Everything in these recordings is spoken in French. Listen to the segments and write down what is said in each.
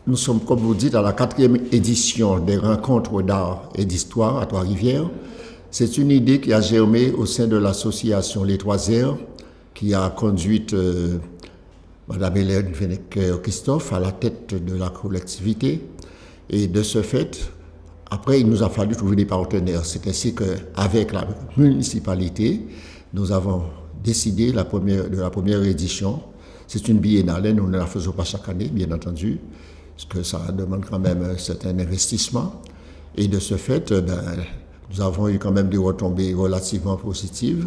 Nous sommes, comme vous dites, à la 4e édition des rencontres d'art et d'histoire à Trois-Rivières. C'est une idée qui a germé au sein de l'association Les Trois Airs, qui a conduit Mme Hélène Fenech-Christophe à la tête de la collectivité. Et de ce fait, après, il nous a fallu trouver des partenaires. C'est ainsi qu'avec la municipalité, nous avons décidé de la première édition. C'est une biennale, nous ne la faisons pas chaque année, bien entendu, parce que ça demande quand même un certain investissement. Et de ce fait, nous avons eu quand même des retombées relativement positives.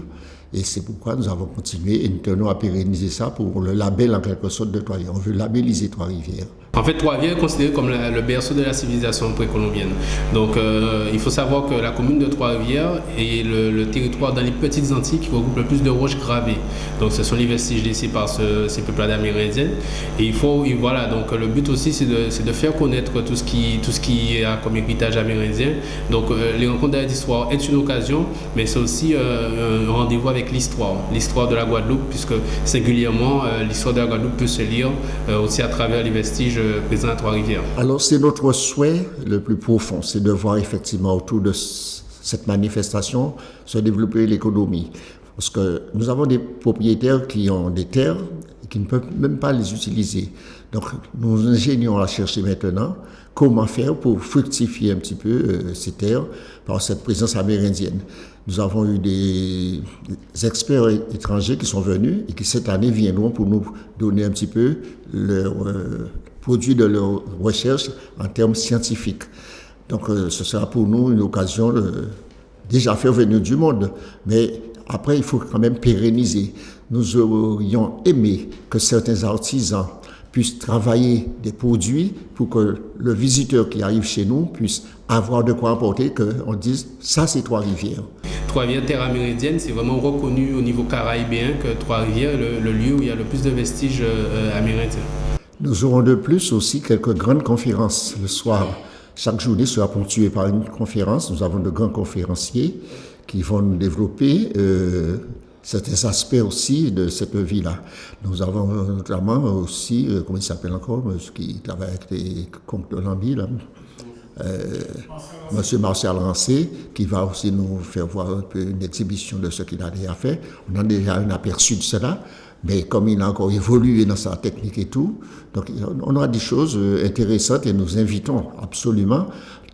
Et c'est pourquoi nous avons continué et nous tenons à pérenniser ça pour le label en quelque sorte de Trois-Rivières. On veut labelliser Trois-Rivières. En fait, Trois-Rivières est considéré comme le berceau de la civilisation précolombienne. Donc, il faut savoir que la commune de Trois-Rivières est le territoire dans les petites Antilles qui regroupe le plus de roches gravées. Donc, ce sont les vestiges laissés par ces peuplades amérindiennes. Et voilà, donc le but aussi, c'est de faire connaître tout ce qui est comme héritage amérindien. Donc, les rencontres d'art et d'histoire est une occasion, mais c'est aussi un rendez-vous avec l'histoire de la Guadeloupe, puisque singulièrement, l'histoire de la Guadeloupe peut se lire aussi à travers les vestiges présents à Trois-Rivières. Alors c'est notre souhait le plus profond, c'est de voir effectivement autour de cette manifestation se développer l'économie. Parce que nous avons des propriétaires qui ont des terres et qui ne peuvent même pas les utiliser. Donc nous ingénions à chercher maintenant comment faire pour fructifier un petit peu ces terres par cette présence amérindienne. Nous avons eu des experts étrangers qui sont venus et qui cette année viendront pour nous donner un petit peu leur produit de leur recherche en termes scientifiques. Donc ce sera pour nous une occasion de déjà faire venir du monde, mais après il faut quand même pérenniser. Nous aurions aimé que certains artisans puissent travailler des produits pour que le visiteur qui arrive chez nous puisse avoir de quoi apporter, qu'on dise ça c'est Trois-Rivières. Trois-Rivières, terre amérindienne, c'est vraiment reconnu au niveau caraïbéen que Trois-Rivières est le lieu où il y a le plus de vestiges amérindiens. Nous aurons de plus aussi quelques grandes conférences le soir. Chaque journée sera ponctuée par une conférence. Nous avons de grands conférenciers qui vont nous développer certains aspects aussi de cette vie-là. Nous avons notamment aussi, comment il s'appelle encore, ce qui travaille avec les contes de Lambie, là. Monsieur Martial Rancé, qui va aussi nous faire voir un peu une exhibition de ce qu'il a déjà fait. On a déjà un aperçu de cela, mais comme il a encore évolué dans sa technique et tout, donc on aura des choses intéressantes et nous invitons absolument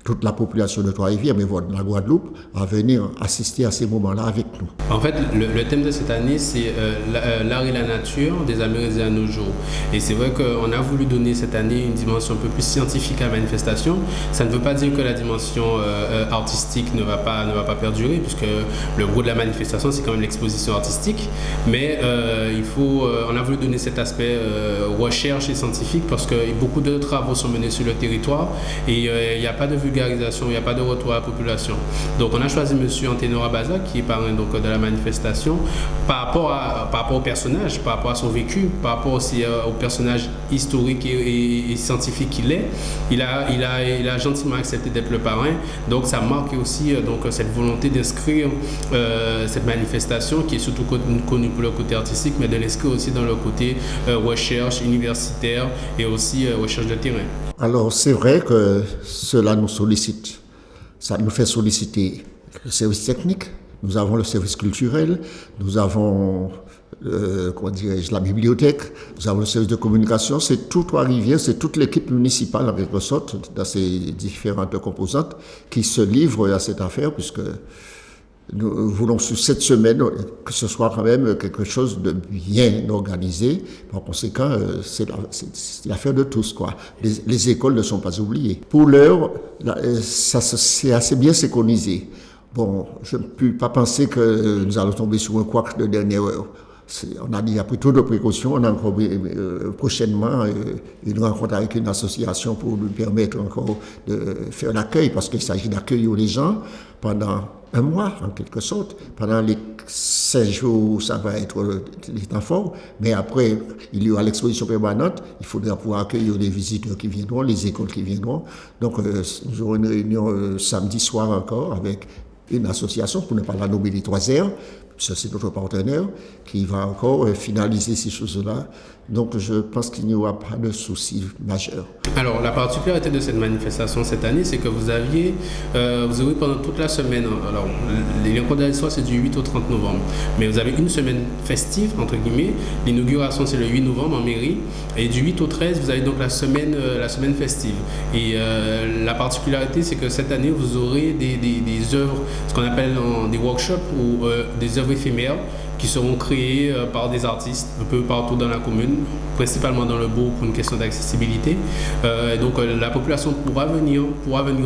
toute la population de Trois-Rivières, mais de la Guadeloupe, à venir assister à ces moments-là avec nous. En fait, le thème de cette année, c'est l'art et la nature des Amérindiens à nos jours. Et c'est vrai qu'on a voulu donner cette année une dimension un peu plus scientifique à la manifestation. Ça ne veut pas dire que la dimension artistique ne va pas perdurer, puisque le gros de la manifestation, c'est quand même l'exposition artistique. Mais on a voulu donner cet aspect recherche et scientifique, parce que beaucoup de travaux sont menés sur le territoire et il n'y a pas de vulgarisation, il n'y a pas de retour à la population. Donc on a choisi M. Anténor Abaza, qui est parrain de la manifestation, par rapport au personnage, par rapport à son vécu, par rapport aussi au personnage historique et scientifique qu'il est. Il a gentiment accepté d'être le parrain. Donc ça marque aussi cette volonté d'inscrire cette manifestation, qui est surtout connue pour le côté artistique, mais de l'inscrire aussi dans le côté recherche universitaire et aussi recherche de terrain. Alors c'est vrai que cela nous sollicite. Ça nous fait solliciter le service technique, nous avons le service culturel, nous avons la bibliothèque, nous avons le service de communication. C'est tout Trois-Rivières, c'est toute l'équipe municipale en quelque sorte, dans ses différentes composantes, qui se livre à cette affaire, puisque nous voulons sur cette semaine que ce soit quand même quelque chose de bien organisé. Par conséquent, c'est l'affaire de tous, quoi. Les écoles ne sont pas oubliées. Pour l'heure, ça c'est assez bien synchronisé. Bon, je ne peux pas penser que nous allons tomber sur un couac de dernière heure. On a déjà pris trop de précautions. On a encore prochainement une rencontre avec une association pour nous permettre encore de faire l'accueil, parce qu'il s'agit d'accueillir les gens pendant un mois, en quelque sorte. Pendant les 5 jours, ça va être les temps forts, mais après, il y aura l'exposition permanente. Il faudra pouvoir accueillir les visiteurs qui viendront, les écoles qui viendront. Donc, nous aurons une réunion samedi soir encore avec une association, pour ne pas la nommer les Trois Airs, ça c'est notre partenaire, qui va encore finaliser ces choses-là. Donc je pense qu'il n'y aura pas de souci majeur. Alors la particularité de cette manifestation cette année, c'est que vous aurez pendant toute la semaine, alors les rencontres de l'histoire c'est du 8 au 30 novembre, mais vous avez une semaine festive, entre guillemets, l'inauguration c'est le 8 novembre en mairie, et du 8 au 13 vous avez donc la semaine festive. Et la particularité c'est que cette année vous aurez des œuvres, ce qu'on appelle des workshops ou des œuvres éphémères, qui seront créés par des artistes un peu partout dans la commune, principalement dans le bourg pour une question d'accessibilité. Donc la population pourra venir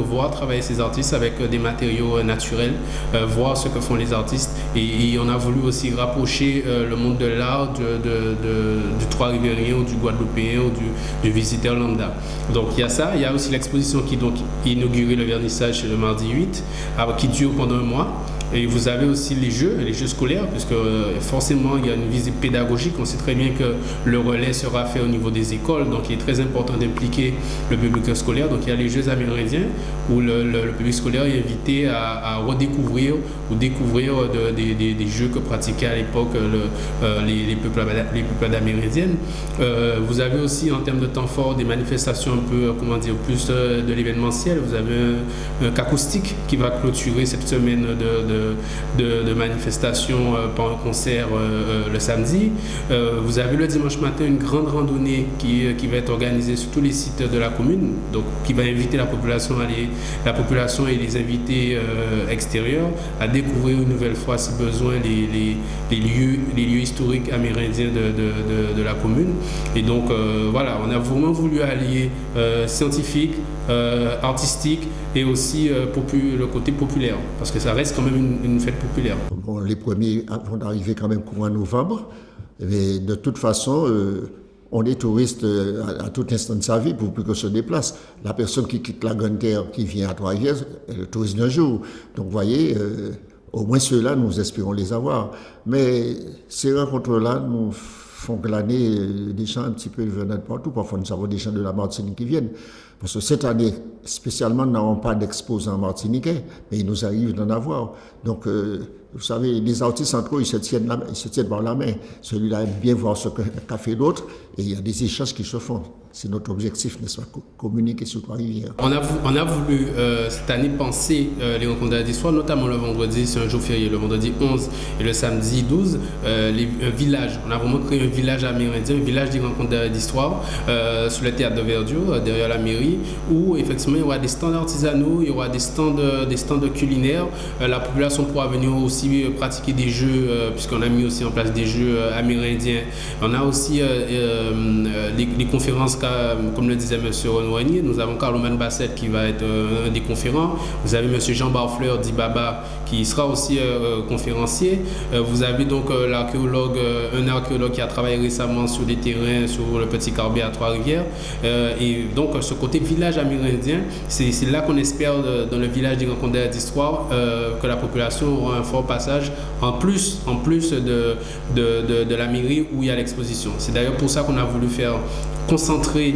voir travailler ces artistes avec des matériaux naturels, voir ce que font les artistes. Et on a voulu aussi rapprocher le monde de l'art du Trois-Rivérien ou du Guadeloupéen ou du visiteur lambda. Donc il y a ça, il y a aussi l'exposition qui est inaugurée le vernissage le mardi 8, qui dure pendant un mois. Et vous avez aussi les jeux scolaires, puisque forcément il y a une visée pédagogique. On sait très bien que le relais sera fait au niveau des écoles, donc il est très important d'impliquer le public scolaire. Donc il y a les Jeux amérindiens où le public scolaire est invité à redécouvrir ou découvrir des jeux que pratiquaient à l'époque les peuples amérindiennes. Vous avez aussi en termes de temps fort des manifestations un peu, plus de l'événementiel. Vous avez un cacoustique qui va clôturer cette semaine de manifestations par un concert le samedi. Vous avez le dimanche matin une grande randonnée qui va être organisée sur tous les sites de la commune, donc qui va inviter la population et les invités extérieurs à découvrir une nouvelle fois, si besoin, les lieux historiques amérindiens de la commune. Et donc voilà, on a vraiment voulu allier scientifique, artistique et aussi le côté populaire, parce que ça reste quand même une fête populaire. Bon, les premiers vont arriver quand même courant novembre, mais de toute façon, on est touriste à tout instant de sa vie pour plus que se déplace. La personne qui quitte la Grande Terre, qui vient à Trois-Rivières, elle est touriste d'un jour. Donc vous voyez, au moins ceux-là, nous espérons les avoir. Mais ces rencontres-là nous font glaner des gens un petit peu venant de partout. Parfois, nous avons des gens de la Martinique qui viennent. Parce que cette année, spécialement, nous n'avons pas d'exposants martiniquais, mais il nous arrive d'en avoir. Donc, vous savez, les artistes entre eux, ils se tiennent par la main. Celui-là aime bien voir ce qu'a fait l'autre, et il y a des échanges qui se font. C'est notre objectif, n'est-ce pas, communiquer sur Trois-Rivières. On a voulu cette année penser les rencontres d'histoire, notamment le vendredi, c'est un jour férié, le vendredi 11 et le samedi 12, un village. On a vraiment créé un village amérindien, un village des rencontres d'histoire sur le théâtre de Verdure, derrière la mairie, où effectivement il y aura des stands artisanaux, il y aura des stands culinaires. La population pourra venir aussi pratiquer des jeux, puisqu'on a mis aussi en place des jeux amérindiens. On a aussi des conférences, comme le disait M. Renoigny. Nous avons Carloman Bassett qui va être un des conférents. Vous avez M. Jean Barfleur d'Ibaba qui sera aussi conférencier. Vous avez donc un archéologue qui a travaillé récemment sur des terrains sur le Petit Carbet à Trois-Rivières. Et donc ce côté village amérindien, c'est là qu'on espère dans le village des rencontres d'histoire que la population aura un fort passage en plus de la mairie où il y a l'exposition. C'est d'ailleurs pour ça qu'on a voulu faire concentrer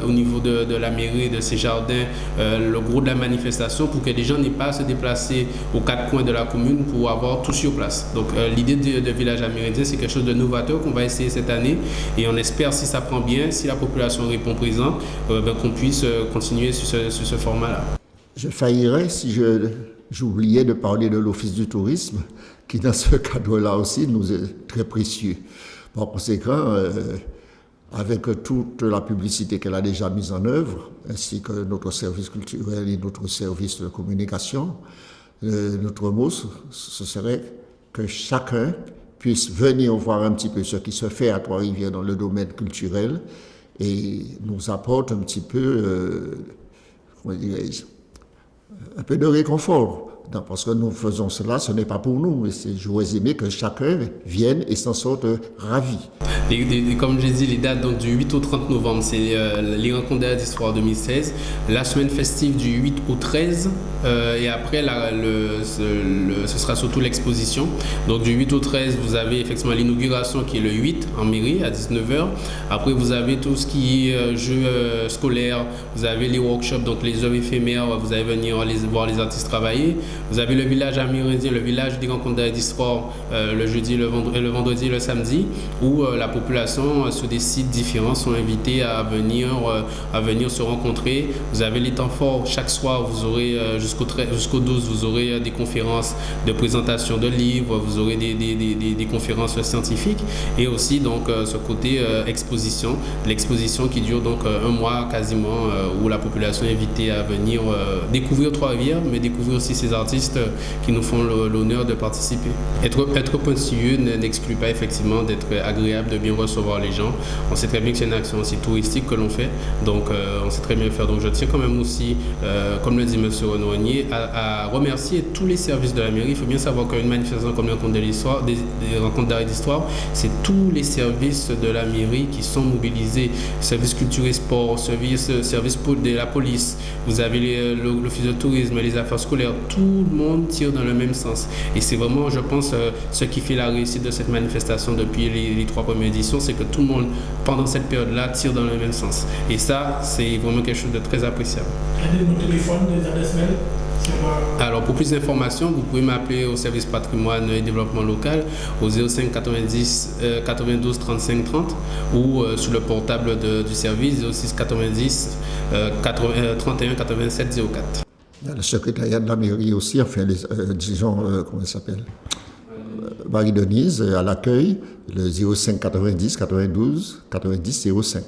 au niveau de la mairie, de ses jardins, le gros de la manifestation pour que les gens n'aient pas à se déplacer aux quatre coins de la commune pour avoir tout sur place. Donc l'idée de village amérindien, c'est quelque chose de novateur qu'on va essayer cette année et on espère, si ça prend bien, si la population répond présent, qu'on puisse continuer sur ce format-là. Je faillirais si j'oubliais de parler de l'Office du tourisme, qui dans ce cadre-là aussi nous est très précieux. Par conséquent, avec toute la publicité qu'elle a déjà mise en œuvre, ainsi que notre service culturel et notre service de communication, notre mot, ce serait que chacun puisse venir voir un petit peu ce qui se fait à Trois-Rivières dans le domaine culturel et nous apporte un petit peu, un peu de réconfort. Non, parce que nous faisons cela, ce n'est pas pour nous, mais j'aurais aimé que chacun vienne et s'en sorte ravi. Comme j'ai dit, les dates donc, du 8 au 30 novembre, c'est les rencontres d'histoire 2016, la semaine festive du 8 au 13, et après ce sera surtout l'exposition. Donc du 8 au 13, vous avez effectivement l'inauguration qui est le 8 en mairie à 19h. Après, vous avez tout ce qui est jeux scolaires, vous avez les workshops, donc les œuvres éphémères, vous allez venir voir les artistes travailler. Vous avez le village amérindien, le village des rencontres d'histoire le jeudi, le vendredi et le samedi, où la population sur des sites différents sont invités à venir se rencontrer. Vous avez les temps forts, chaque soir, vous aurez jusqu'au 12, vous aurez des conférences de présentation de livres, vous aurez des conférences scientifiques et aussi donc ce côté exposition, l'exposition qui dure donc un mois quasiment, où la population est invitée à venir découvrir Trois-Rivières, mais découvrir aussi ces artistes qui nous font l'honneur de participer. Être pointilleux n'exclut pas effectivement d'être agréable, de bien recevoir les gens. On sait très bien que c'est une action aussi touristique que l'on fait, donc on sait très bien faire. Donc je tiens quand même aussi, comme le dit M. Renoignier, à remercier tous les services de la mairie. Il faut bien savoir qu'une manifestation comme les rencontres de l'histoire, des rencontres d'art et d'histoire, c'est tous les services de la mairie qui sont mobilisés. Service culture et sport, service de la police, vous avez l'office de tourisme, les affaires scolaires, tout le monde tire dans le même sens. Et c'est vraiment, je pense, ce qui fait la réussite de cette manifestation depuis les 3 premières éditions, c'est que tout le monde, pendant cette période-là, tire dans le même sens. Et ça, c'est vraiment quelque chose de très appréciable. Il y a des téléphones, des adresses mail. Alors pour plus d'informations, vous pouvez m'appeler au service patrimoine et développement local au 05 90 92 35 30 ou sur le portable du service 06 90 31 87 04. Le secrétariat de la mairie aussi, enfin, disons, comment il s'appelle, Marie-Denise à l'accueil, le 05 90 92 90 05.